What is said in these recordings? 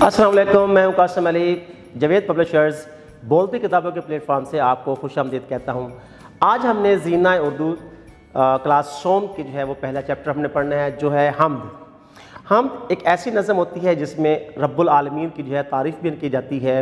अस्सलाम वालेकुम, मैं हूं कासिम अली। जावेद पब्लिशर्स बोलती किताबों के प्लेटफॉर्म से आपको खुशामदीद कहता हूं। आज हमने ज़ीना उर्दू क्लास सोम की जो है वो पहला चैप्टर हमने पढ़ना है, जो है हम्द। हम्द एक ऐसी नज़म होती है जिसमें रब्बुल आलमीन की जो है तारीफ़ बयान की जाती है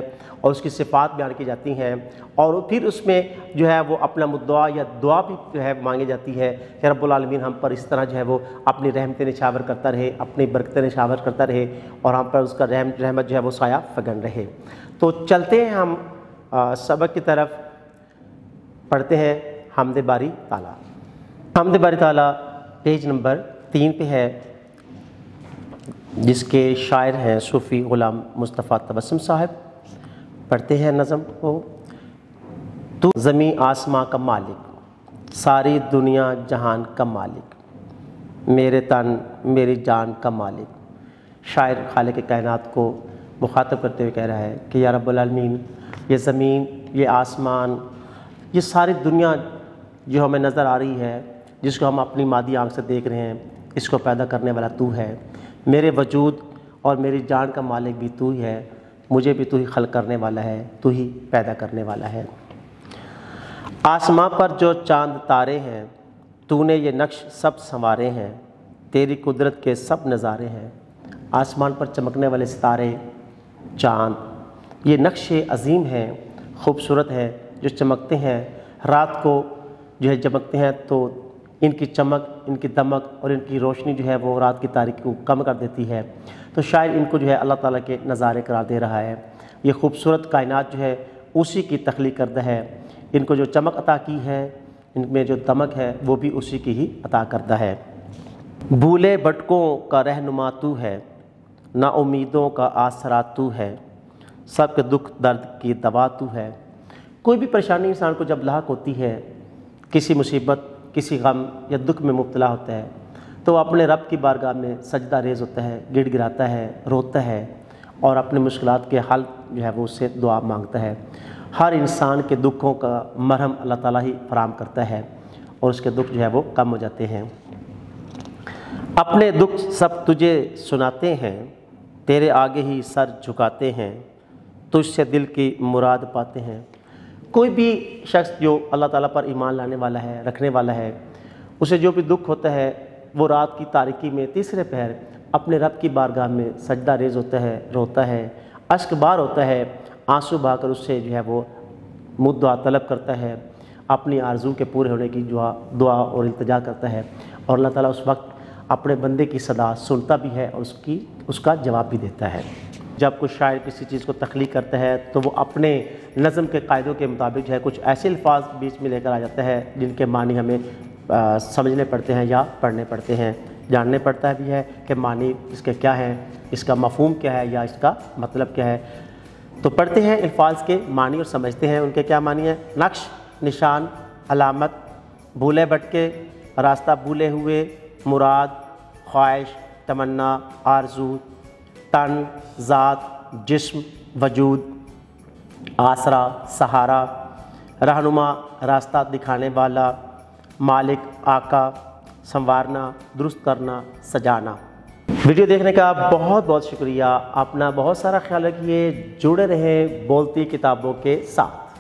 और उसकी सिफ़ात बयान की जाती हैं, और फिर उसमें जो है वो अपना मुद्दा या दुआ भी जो है मांगी जाती है कि रब्बुल आलमीन हम पर इस तरह जो है वो अपनी रहमतें निछावर करता रहे, अपनी बरकतें निछावर करता रहे और हम पर उसका रहमत जो है वो साया फगन रहे। तो चलते हैं हम सबक की तरफ, पढ़ते हैं हम्द बारी ताला। हम्द बारी ताला पेज नंबर 3 पे है, जिसके शायर हैं सूफ़ी ग़ुलाम मुस्तफ़ा तबस्सुम साहब। पढ़ते हैं नज़म को। तू ज़मीं आसमां का मालिक, सारी दुनिया जहान का मालिक, मेरे तन मेरी जान का मालिक। शायर खालिक कायनात को मुखातब करते हुए कह रहा है कि या रब्बुल आलमीन, ये ज़मीन, ये आसमान, ये सारी दुनिया जो हमें नज़र आ रही है, जिसको हम अपनी मादी आँख से देख रहे हैं, इसको पैदा करने वाला तू है। मेरे वजूद और मेरी जान का मालिक भी तू ही है, मुझे भी तू ही खल्क़ करने वाला है, तू ही पैदा करने वाला है। आसमां पर जो चांद तारे हैं, तूने ये नक्श सब संवारे हैं, तेरी कुदरत के सब नज़ारे हैं। आसमान पर चमकने वाले सितारे, चांद, ये नक्श अज़ीम हैं, खूबसूरत हैं, जो चमकते हैं। रात को जो है चमकते हैं तो इनकी चमक, इनकी दमक और इनकी रोशनी जो है वो रात की तारीकी को कम कर देती है। तो शायद इनको जो है अल्लाह ताला के नज़ारे करार दे रहा है। ये खूबसूरत कायनात जो है उसी की तख्लीक करदा है। इनको जो चमक अता की है, इनमें जो दमक है, वो भी उसी की ही अता करदा है। भूले भटकों का रहनुमा तू है, ना उम्मीदों का आसरा तू है, सबके दुख दर्द की दवा तू है। कोई भी परेशानी इंसान को जब लाहक होती है, किसी मुसीबत, किसी गम या दुख में मुब्तला होता है, तो अपने रब की बारगाह में सजदा रेज़ होता है, गिड़गिड़ाता है, रोता है और अपनी मुश्किलात के हल जो है वो उससे दुआ मांगता है। हर इंसान के दुखों का मरहम अल्लाह ताला ही फराम करता है और उसके दुख जो है वो कम हो जाते हैं। अपने दुख सब तुझे सुनाते हैं, तेरे आगे ही सर झुकाते हैं, तुझसे दिल की मुराद पाते हैं। कोई भी शख्स जो अल्लाह ताला पर ईमान लाने वाला है, रखने वाला है, उसे जो भी दुख होता है, वो रात की तारीकी में तीसरे पहर अपने रब की बारगाह में सजदा रेज़ होता है, रोता है, अश्क बार होता है, आंसू बहाकर उससे जो है वो मुद्दा तलब करता है, अपनी आरज़ू के पूरे होने की दुआ और इल्तिजा करता है। और अल्लाह ताला उस वक्त अपने बंदे की सदा सुनता भी है और उसका जवाब भी देता है। जब कोई शायर किसी चीज़ को तख्लीक करता है तो वो अपने नज़म के कायदों के मुताबिक जो है कुछ ऐसे अल्फाज बीच में लेकर आ जाता है जिनके मानी हमें समझने पड़ते हैं या पढ़ने पड़ते हैं, जानने पड़ता भी है कि मानी इसके क्या है, इसका मफ़हूम क्या है या इसका मतलब क्या है। तो पढ़ते हैं अल्फाज के मानी और समझते हैं उनके क्या मानी है। नक्श, निशान, अलामत, भूले भटके, रास्ता भूले हुए, मुराद, ख्वाहिश, तमन्ना, आरज़ू, तन, ज़ात, जिस्म, वजूद, आसरा, सहारा, रहनुमा, रास्ता दिखाने वाला, मालिक, आका, संवारना, दुरुस्त करना, सजाना। वीडियो देखने का बहुत बहुत शुक्रिया। अपना बहुत सारा ख्याल रखिए, जुड़े रहें बोलती किताबों के साथ।